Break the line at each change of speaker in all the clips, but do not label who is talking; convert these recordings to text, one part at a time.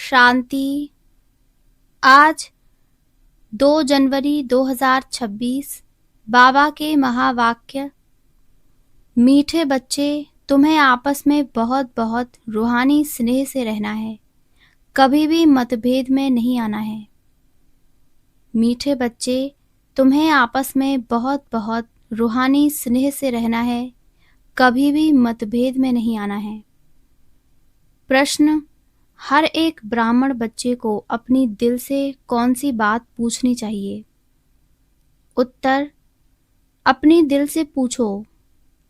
शांति। आज 2 जनवरी 2026 बाबा के महावाक्य। मीठे बच्चे, तुम्हें आपस में बहुत बहुत रूहानी स्नेह से रहना है, कभी भी मतभेद में नहीं आना है। मीठे बच्चे, तुम्हें आपस में बहुत बहुत रूहानी स्नेह से रहना है, कभी भी मतभेद में नहीं आना है। प्रश्न: हर एक ब्राह्मण बच्चे को अपनी दिल से कौन सी बात पूछनी चाहिए? उत्तर: अपनी दिल से पूछो।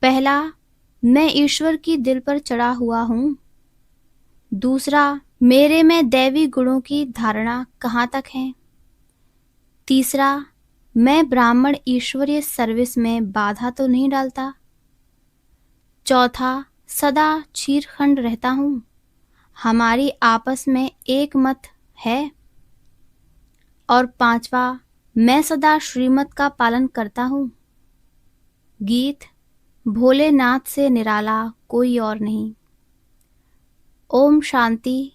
पहला, मैं ईश्वर की दिल पर चढ़ा हुआ हूँ। दूसरा, मेरे में दैवी गुणों की धारणा कहाँ तक है। तीसरा, मैं ब्राह्मण ईश्वरीय सर्विस में बाधा तो नहीं डालता। चौथा, सदा चीरखंड रहता हूँ। हमारी आपस में एक मत है। और पांचवा, मैं सदा श्रीमत का पालन करता हूँ। गीत: भोलेनाथ से निराला कोई और नहीं। ओम शांति।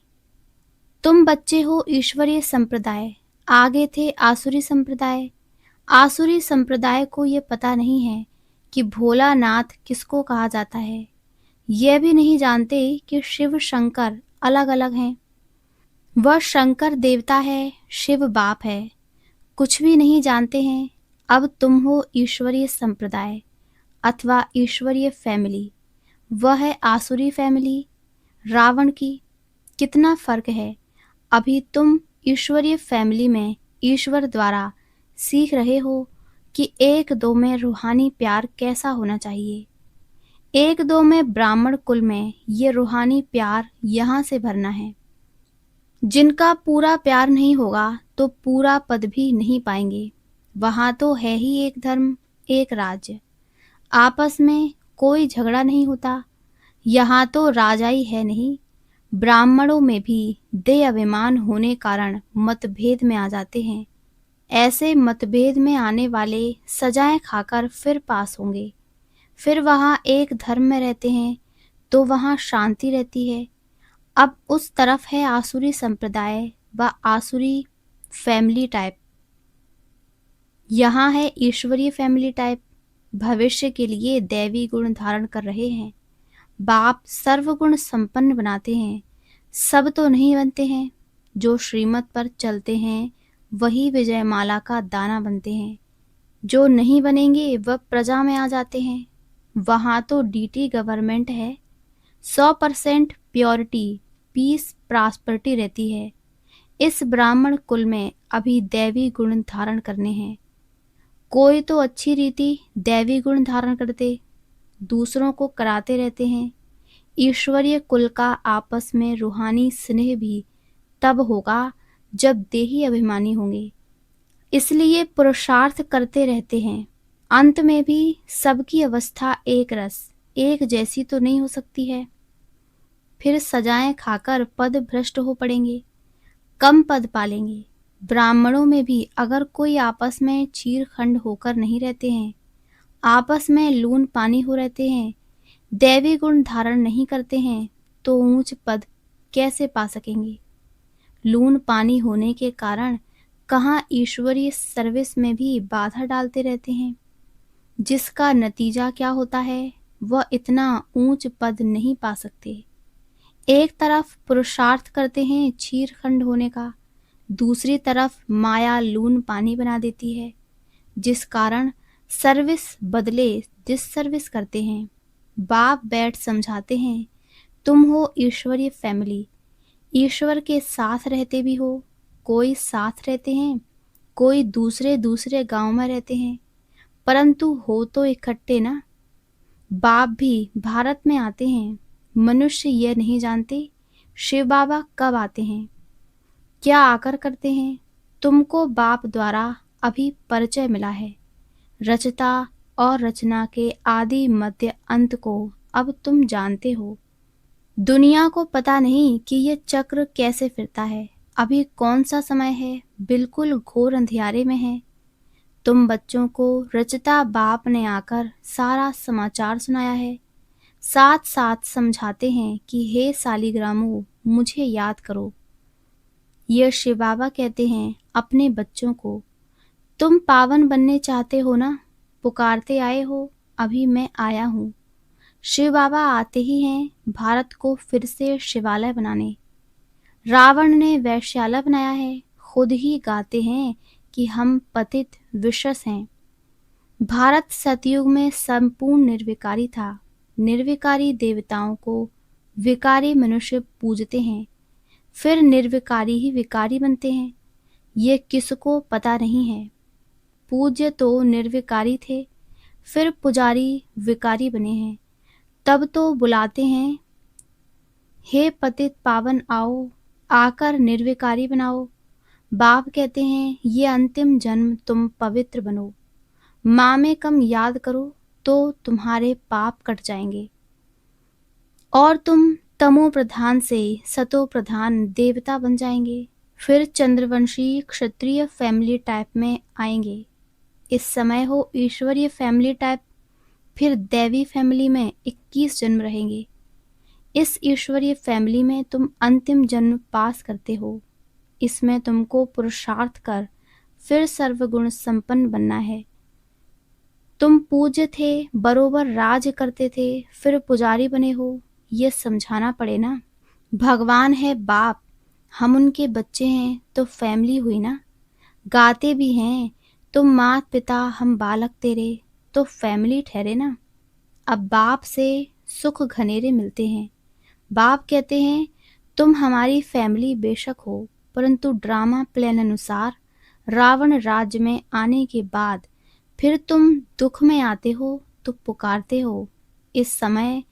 तुम बच्चे हो ईश्वरीय संप्रदाय, आगे थे आसुरी संप्रदाय। आसुरी संप्रदाय को ये पता नहीं है कि भोलानाथ किसको कहा जाता है। यह भी नहीं जानते कि शिव शंकर अलग अलग हैं। वह शंकर देवता है, शिव बाप है। कुछ भी नहीं जानते हैं। अब तुम हो ईश्वरीय संप्रदाय अथवा ईश्वरीय फैमिली। वह है आसुरी फैमिली, रावण की। कितना फर्क है। अभी तुम ईश्वरीय फैमिली में ईश्वर द्वारा सीख रहे हो कि एक दो में रूहानी प्यार कैसा होना चाहिए। एक दो में ब्राह्मण कुल में ये रूहानी प्यार यहाँ से भरना है। जिनका पूरा प्यार नहीं होगा तो पूरा पद भी नहीं पाएंगे। वहाँ तो है ही एक धर्म, एक राज्य। आपस में कोई झगड़ा नहीं होता। यहाँ तो राजाई है नहीं। ब्राह्मणों में भी देह अभिमान होने कारण मतभेद में आ जाते हैं। ऐसे मतभेद में आने वाले सजाएं खाकर फिर पास होंगे। फिर वहाँ एक धर्म में रहते हैं तो वहाँ शांति रहती है। अब उस तरफ है आसुरी संप्रदाय व आसुरी फैमिली टाइप। यहाँ है ईश्वरीय फैमिली टाइप। भविष्य के लिए दैवी गुण धारण कर रहे हैं। बाप सर्वगुण संपन्न बनाते हैं। सब तो नहीं बनते हैं। जो श्रीमत पर चलते हैं वही विजयमाला का दाना बनते हैं। जो नहीं बनेंगे वह प्रजा में आ जाते हैं। वहाँ तो डीटी गवर्नमेंट है। 100% प्योरिटी, पीस, प्रॉस्पेरिटी रहती है। इस ब्राह्मण कुल में अभी दैवी गुण धारण करने हैं। कोई तो अच्छी रीति दैवी गुण धारण करते, दूसरों को कराते रहते हैं। ईश्वरीय कुल का आपस में रूहानी स्नेह भी तब होगा जब देही अभिमानी होंगे। इसलिए पुरुषार्थ करते रहते हैं। अंत में भी सबकी अवस्था एक रस, एक जैसी तो नहीं हो सकती है। फिर सजाएं खाकर पद भ्रष्ट हो पड़ेंगे, कम पद पालेंगे। ब्राह्मणों में भी अगर कोई आपस में चीरखंड होकर नहीं रहते हैं, आपस में लून पानी हो रहते हैं, दैवी गुण धारण नहीं करते हैं, तो ऊंच पद कैसे पा सकेंगे। लून पानी होने के कारण कहाँ ईश्वरीय सर्विस में भी बाधा डालते रहते हैं, जिसका नतीजा क्या होता है, वह इतना ऊंच पद नहीं पा सकते। एक तरफ पुरुषार्थ करते हैं चीरखंड होने का, दूसरी तरफ माया लून पानी बना देती है, जिस कारण सर्विस बदले डिससर्विस करते हैं। बाप बैठ समझाते हैं, तुम हो ईश्वरीय फैमिली। ईश्वर के साथ रहते भी हो। कोई साथ रहते हैं, कोई दूसरे दूसरे गांव में रहते हैं, परंतु हो तो इकट्ठे ना। बाप भी भारत में आते हैं। मनुष्य यह नहीं जानते शिव बाबा कब आते हैं, क्या आकर करते हैं। तुमको बाप द्वारा अभी परिचय मिला है। रचता और रचना के आदि मध्य अंत को अब तुम जानते हो। दुनिया को पता नहीं कि ये चक्र कैसे फिरता है। अभी कौन सा समय है, बिल्कुल घोर अंधियारे में है। तुम बच्चों को रचता बाप ने आकर सारा समाचार सुनाया है। साथ साथ समझाते हैं कि हे सालिग्रामों, मुझे याद करो। ये शिव बाबा कहते हैं अपने बच्चों को, तुम पावन बनने चाहते हो ना, पुकारते आए हो, अभी मैं आया हूँ। शिव बाबा आते ही हैं भारत को फिर से शिवालय बनाने। रावण ने वैश्यालय बनाया है, खुद ही गाते हैं कि हम पतित विशस हैं। भारत सतयुग में संपूर्ण निर्विकारी था। निर्विकारी देवताओं को विकारी मनुष्य पूजते हैं, फिर निर्विकारी ही विकारी बनते हैं। ये किसको पता नहीं है। पूज्य तो निर्विकारी थे, फिर पुजारी विकारी बने हैं। तब तो बुलाते हैं, हे पतित पावन आओ, आकर निर्विकारी बनाओ। बाप कहते हैं ये अंतिम जन्म तुम पवित्र बनो। माँ में कम याद करो तो तुम्हारे पाप कट जाएंगे और तुम तमो प्रधान से सतो प्रधान देवता बन जाएंगे। फिर चंद्रवंशी क्षत्रिय फैमिली टाइप में आएंगे। इस समय हो ईश्वरीय फैमिली टाइप, फिर दैवी फैमिली में 21 जन्म रहेंगे। इस ईश्वरीय फैमिली में तुम अंतिम जन्म पास करते हो। इसमें तुमको पुरुषार्थ कर फिर सर्वगुण संपन्न बनना है। तुम पूज्य थे, बरोबर राज करते थे, फिर पुजारी बने हो, ये समझाना पड़े ना। भगवान है बाप, हम उनके बच्चे हैं तो फैमिली हुई ना। गाते भी हैं, तुम मात पिता हम बालक तेरे, तो फैमिली ठहरे ना। अब बाप से सुख घनेरे मिलते हैं। बाप कहते हैं तुम हमारी फैमिली बेशक हो, परंतु ड्रामा प्लान अनुसार रावण राज्य में आने के बाद फिर तुम दुख में आते हो तो पुकारते हो। इस समय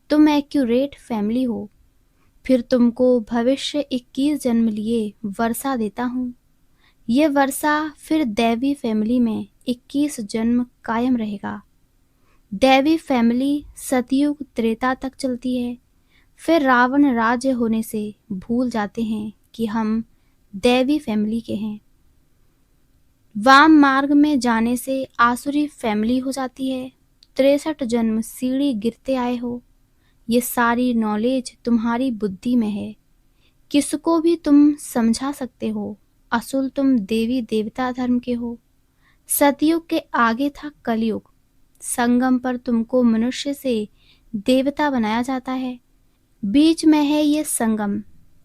तुम एक्यूरेट फैमिली हो। फिर तुमको भविष्य 21 जन्म लिए वर्षा देता हूँ। ये वर्षा फिर दैवी फैमिली में 21 जन्म कायम रहेगा। दैवी फैमिली सतयुग त्रेता तक चलती है। फिर रावण राज्य होने से भूल जाते हैं कि हम दैवी फैमिली के हैं। वाम मार्ग में जाने से आसुरी फैमिली हो जाती है। 63 जन्म सीढ़ी गिरते आए हो। ये सारी नॉलेज तुम्हारी बुद्धि में है। किसको भी तुम समझा सकते हो। असल तुम देवी देवता धर्म के हो। सतयुग के आगे था कलयुग। संगम पर तुमको मनुष्य से देवता बनाया जाता है। बीच में है ये संगम।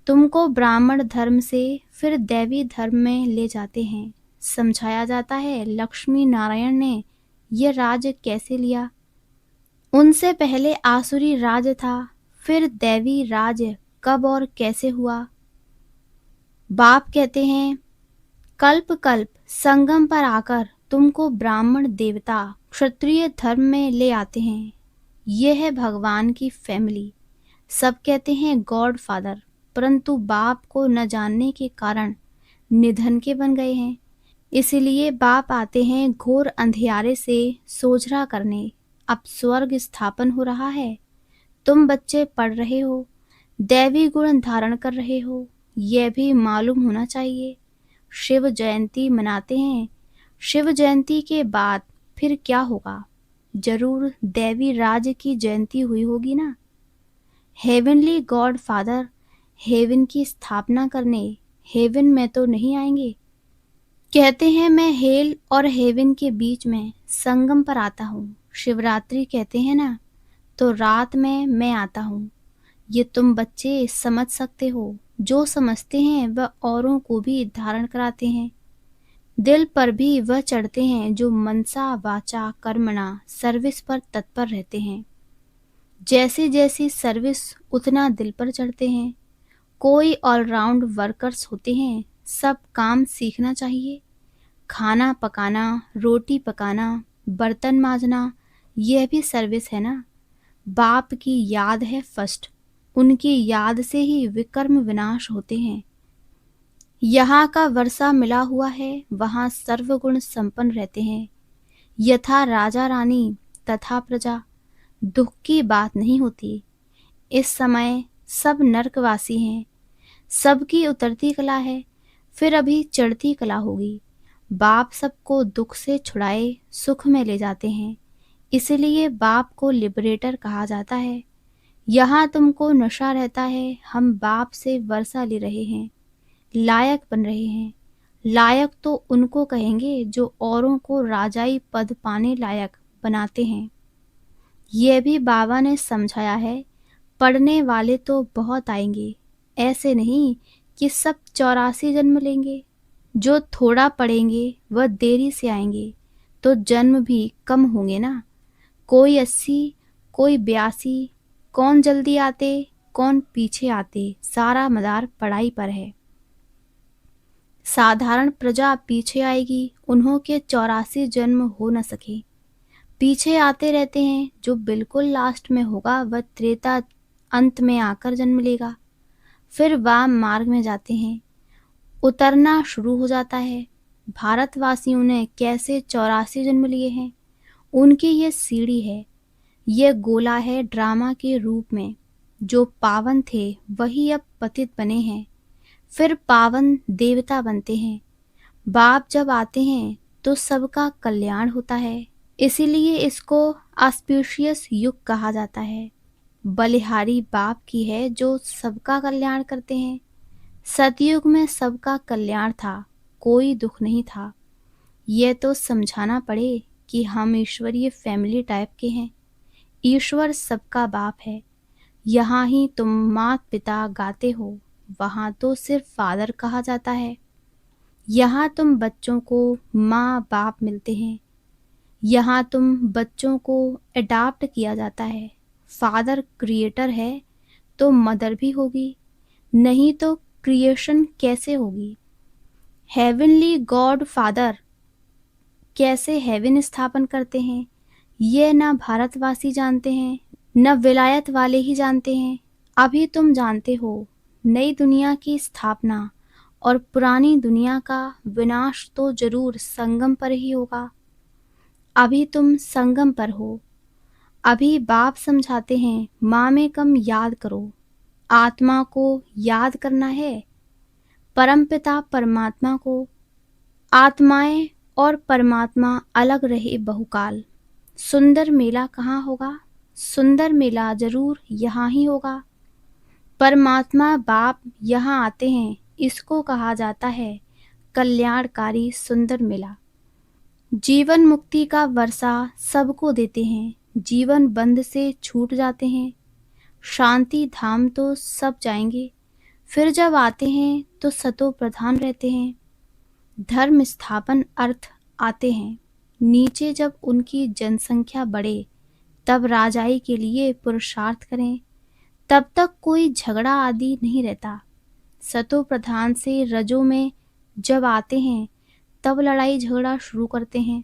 तुमको ब्राह्मण धर्म से फिर दैवी धर्म में ले जाते हैं। समझाया जाता है लक्ष्मी नारायण ने ये राज्य कैसे लिया। उनसे पहले आसुरी राज्य था, फिर दैवी राज्य कब और कैसे हुआ। बाप कहते हैं कल्प कल्प संगम पर आकर तुमको ब्राह्मण देवता क्षत्रिय धर्म में ले आते हैं। यह है भगवान की फैमिली। सब कहते हैं गॉड फादर, परंतु बाप को न जानने के कारण निधन के बन गए हैं। इसलिए बाप आते हैं घोर अंधियारे से सोझरा करने। अब स्वर्ग स्थापन हो रहा है। तुम बच्चे पढ़ रहे हो, दैवी गुण धारण कर रहे हो, यह भी मालूम होना चाहिए। शिव जयंती मनाते हैं। शिव जयंती के बाद फिर क्या होगा। जरूर दैवी राज की जयंती हुई होगी ना। हेवनली गॉड फादर हेवन की स्थापना करने हेवन में तो नहीं आएंगे। कहते हैं मैं हेल और हेवन के बीच में संगम पर आता हूँ। शिवरात्रि कहते हैं ना, तो रात में मैं आता हूँ। ये तुम बच्चे समझ सकते हो। जो समझते हैं वह औरों को भी धारण कराते हैं। दिल पर भी वह चढ़ते हैं जो मनसा वाचा कर्मणा सर्विस पर तत्पर रहते हैं। जैसी जैसी सर्विस उतना दिल पर चढ़ते हैं। कोई ऑलराउंड वर्कर्स होते हैं। सब काम सीखना चाहिए। खाना पकाना, रोटी पकाना, बर्तन मांजना, यह भी सर्विस है ना। बाप की याद है फर्स्ट। उनकी याद से ही विकर्म विनाश होते हैं। यहाँ का वर्षा मिला हुआ है, वहाँ सर्वगुण संपन्न रहते हैं। यथा राजा रानी तथा प्रजा। दुख की बात नहीं होती। इस समय सब नरकवासी हैं। सबकी उतरती कला है, फिर अभी चढ़ती कला होगी। बाप सबको दुख से छुड़ाए सुख में ले जाते हैं। इसलिए बाप को लिबरेटर कहा जाता है। यहाँ तुमको नशा रहता है। हम बाप से वर्षा ले रहे हैं। लायक बन रहे हैं। लायक तो उनको कहेंगे जो औरों को राजाई पद पाने लायक बनाते हैं। यह भी बाबा ने समझाया है, पढ़ने वाले तो बहुत आएंगे, ऐसे नहीं कि सब 84 जन्म लेंगे। जो थोड़ा पढ़ेंगे वह देरी से आएंगे, तो जन्म भी कम होंगे ना। कोई 80, कोई 82, कौन जल्दी आते कौन पीछे आते, सारा मदार पढ़ाई पर है। साधारण प्रजा पीछे आएगी, उन्हों के 84 जन्म हो न सके। पीछे आते रहते हैं, जो बिल्कुल लास्ट में होगा वह त्रेता अंत में आकर जन्म लेगा। फिर वाम मार्ग में जाते हैं, उतरना शुरू हो जाता है। भारतवासियों ने कैसे 84 जन्म लिए हैं, उनकी ये सीढ़ी है, ये गोला है ड्रामा के रूप में। जो पावन थे वही अब पतित बने हैं, फिर पावन देवता बनते हैं। बाप जब आते हैं तो सबका कल्याण होता है, इसीलिए इसको ऑस्पिशियस युग कहा जाता है। बलिहारी बाप की है जो सबका कल्याण करते हैं। सतयुग में सबका कल्याण था, कोई दुख नहीं था। यह तो समझाना पड़े कि हम ईश्वरीय फैमिली टाइप के हैं। ईश्वर सबका बाप है। यहाँ ही तुम मात पिता गाते हो, वहाँ तो सिर्फ फादर कहा जाता है। यहाँ तुम बच्चों को माँ बाप मिलते हैं। यहाँ तुम बच्चों को अडॉप्ट किया जाता है। फादर क्रिएटर है तो मदर भी होगी, नहीं तो क्रिएशन कैसे होगी। हेवनली गॉड फादर कैसे हेवन स्थापन करते हैं, ये न भारतवासी जानते हैं, न विलायत वाले ही जानते हैं। अभी तुम जानते हो, नई दुनिया की स्थापना और पुरानी दुनिया का विनाश तो जरूर संगम पर ही होगा। अभी तुम संगम पर हो। अभी बाप समझाते हैं, माँ में कम याद करो, आत्मा को याद करना है, परमपिता परमात्मा को। आत्माएं और परमात्मा अलग रहे बहुकाल। सुंदर मेला कहाँ होगा, सुंदर मेला जरूर यहाँ ही होगा। परमात्मा बाप यहाँ आते हैं, इसको कहा जाता है कल्याणकारी सुंदर मेला। जीवन मुक्ति का वर्षा सबको देते हैं, जीवन बंध से छूट जाते हैं। शांति धाम तो सब जाएंगे, फिर जब आते हैं तो सतो प्रधान रहते हैं। धर्म स्थापन अर्थ आते हैं। नीचे जब उनकी जनसंख्या बढ़े तब राजाई के लिए पुरुषार्थ करें, तब तक कोई झगड़ा आदि नहीं रहता। सतो प्रधान से रजो में जब आते हैं तब लड़ाई झगड़ा शुरू करते हैं।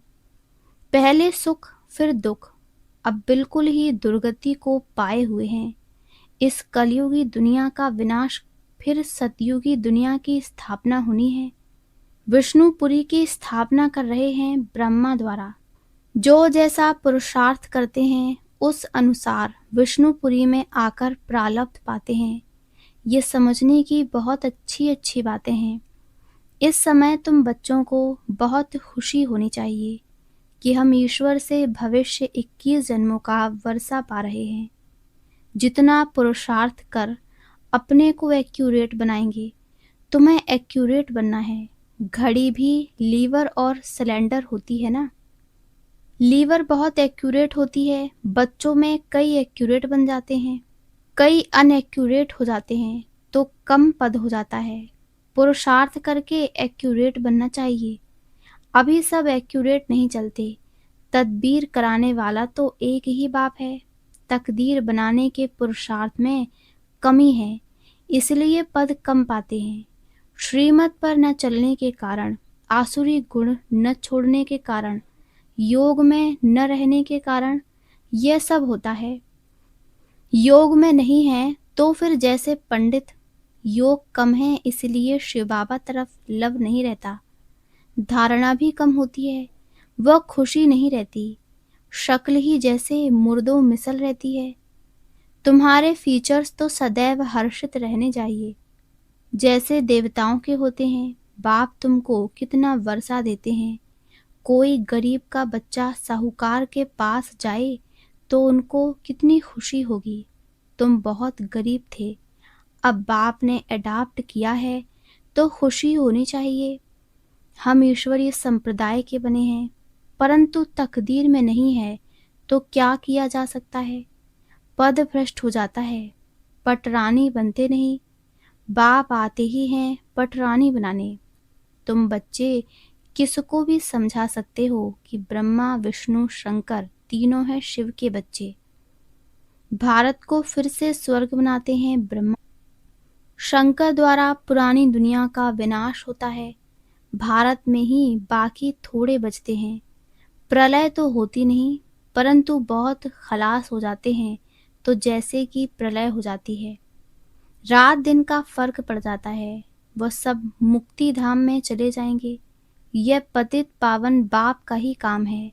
पहले सुख फिर दुख, अब बिल्कुल ही दुर्गति को पाए हुए हैं। इस कलयुगी दुनिया का विनाश, फिर सतयुगी दुनिया की स्थापना होनी है। विष्णुपुरी की स्थापना कर रहे हैं ब्रह्मा द्वारा। जो जैसा पुरुषार्थ करते हैं उस अनुसार विष्णुपुरी में आकर प्रारब्ध पाते हैं। ये समझने की बहुत अच्छी अच्छी बातें हैं। इस समय तुम बच्चों को बहुत खुशी होनी चाहिए कि हम ईश्वर से भविष्य 21 जन्मों का वर्षा पा रहे हैं। जितना पुरुषार्थ कर अपने को एक्यूरेट बनाएंगे। तुम्हें एक्यूरेट बनना है। घड़ी भी लीवर और सिलेंडर होती है ना। लीवर बहुत एक्यूरेट होती है, बच्चों में कई एक्यूरेट बन जाते हैं, कई अनएक्यूरेट हो जाते हैं, तो कम पद हो जाता है। पुरुषार्थ करके एक्यूरेट बनना चाहिए। अभी सब एक्यूरेट नहीं चलते। तदबीर कराने वाला तो एक ही बाप है। तकदीर बनाने के पुरुषार्थ में कमी है, इसलिए पद कम पाते हैं। श्रीमत पर न चलने के कारण, आसुरी गुण न छोड़ने के कारण, योग में न रहने के कारण यह सब होता है। योग में नहीं है तो फिर जैसे पंडित, योग कम है इसलिए शिव बाबा तरफ लव नहीं रहता। धारणा भी कम होती है, वह खुशी नहीं रहती। शक्ल ही जैसे मुर्दों मिसल रहती है। तुम्हारे फीचर्स तो सदैव हर्षित रहने चाहिए, जैसे देवताओं के होते हैं। बाप तुमको कितना वर्षा देते हैं। कोई गरीब का बच्चा साहूकार के पास जाए तो उनको कितनी खुशी होगी। तुम बहुत गरीब थे, अब बाप ने अडॉप्ट किया है तो खुशी होनी चाहिए। हम ईश्वरीय संप्रदाय के बने हैं, परंतु तकदीर में नहीं है तो क्या किया जा सकता है। पद भ्रष्ट हो जाता है, पटरानी बनते नहीं। बाप आते ही हैं पटरानी बनाने। तुम बच्चे किसको भी समझा सकते हो कि ब्रह्मा विष्णु शंकर तीनों हैं शिव के बच्चे। भारत को फिर से स्वर्ग बनाते हैं ब्रह्मा। शंकर द्वारा पुरानी दुनिया का विनाश होता है। भारत में ही बाकी थोड़े बचते हैं। प्रलय तो होती नहीं, परंतु बहुत खलास हो जाते हैं, तो जैसे कि प्रलय हो जाती है। रात दिन का फर्क पड़ जाता है। वह सब मुक्ति धाम में चले जाएंगे। यह पतित पावन बाप का ही काम है।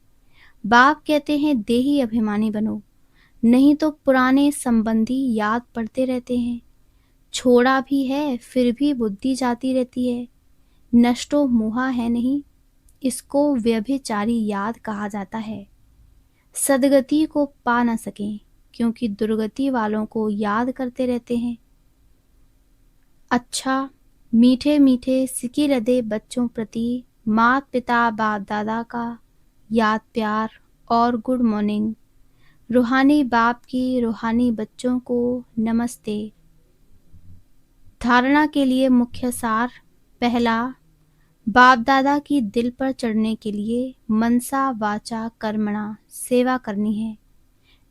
बाप कहते हैं देही अभिमानी बनो, नहीं तो पुराने संबंधी याद पड़ते रहते हैं। छोड़ा भी है फिर भी बुद्धि जाती रहती है। नष्टो मोहा है नहीं, इसको व्यभिचारी याद कहा जाता है। सदगति को पा न सकें क्योंकि दुर्गति वालों को याद करते रहते हैं। अच्छा, मीठे मीठे सिकी लदे बच्चों प्रति मात पिता बाप दादा का याद प्यार और गुड मॉर्निंग। रूहानी बाप की रूहानी बच्चों को नमस्ते। धारणा के लिए मुख्य सार। पहला, बाप दादा की दिल पर चढ़ने के लिए मनसा वाचा कर्मणा सेवा करनी है।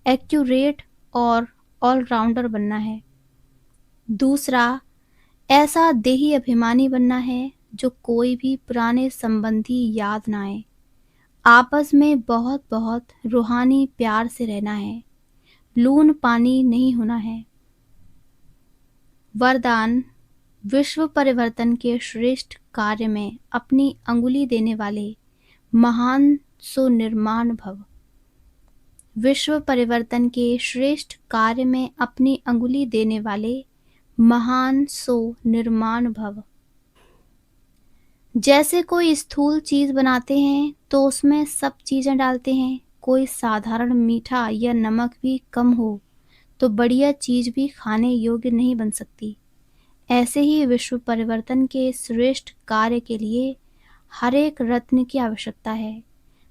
एक्यूरेट और ऑलराउंडर बनना है। दूसरा, ऐसा देही अभिमानी बनना है जो कोई भी पुराने संबंधी याद ना आए। आपस में बहुत बहुत रूहानी प्यार से रहना है। लून पानी नहीं होना है। वरदान, विश्व परिवर्तन के श्रेष्ठ कार्य में अपनी अंगुली देने वाले महान सुनिर्माण भव। विश्व परिवर्तन के श्रेष्ठ कार्य में अपनी अंगुली देने वाले महान सुनिर्माण भव। जैसे कोई स्थूल चीज बनाते हैं तो उसमें सब चीजें डालते हैं। कोई साधारण मीठा या नमक भी कम हो तो बढ़िया चीज भी खाने योग्य नहीं बन सकती। ऐसे ही विश्व परिवर्तन के श्रेष्ठ कार्य के लिए हर एक रत्न की आवश्यकता है।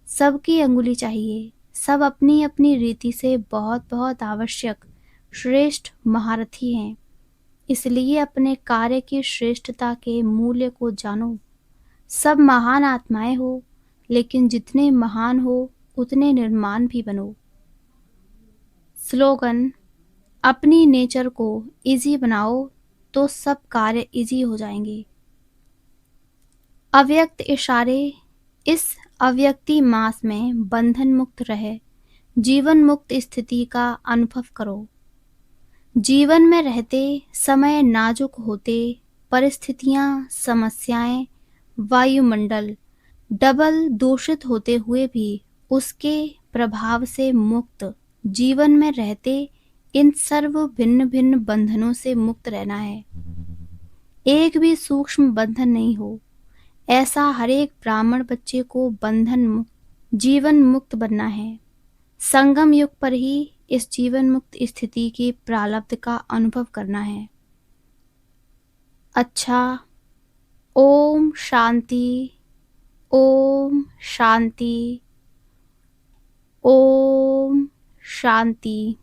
सबकी अंगुली चाहिए। सब अपनी अपनी रीति से बहुत बहुत आवश्यक श्रेष्ठ महारथी हैं। इसलिए अपने कार्य की श्रेष्ठता के मूल्य को जानो। सब महान आत्माएं हो, लेकिन जितने महान हो उतने निर्माण भी बनो। स्लोगन, अपनी नेचर को इजी बनाओ तो सब कार्य इजी हो जाएंगे। अव्यक्त इशारे, इस अव्यक्ति मास में बंधन मुक्त रहे जीवन मुक्त स्थिति का अनुभव करो। जीवन में रहते समय नाजुक होते परिस्थितियां, समस्याएं, वायुमंडल डबल दूषित होते हुए भी उसके प्रभाव से मुक्त जीवन में रहते इन सर्व भिन्न भिन्न बंधनों से मुक्त रहना है। एक भी सूक्ष्म बंधन नहीं हो, ऐसा हर एक ब्राह्मण बच्चे को बंधन मुक्त जीवन मुक्त बनना है। संगम युग पर ही इस जीवन मुक्त स्थिति की प्रारब्ध का अनुभव करना है। अच्छा, ओम शांति, ओम शांति, ओम शांति।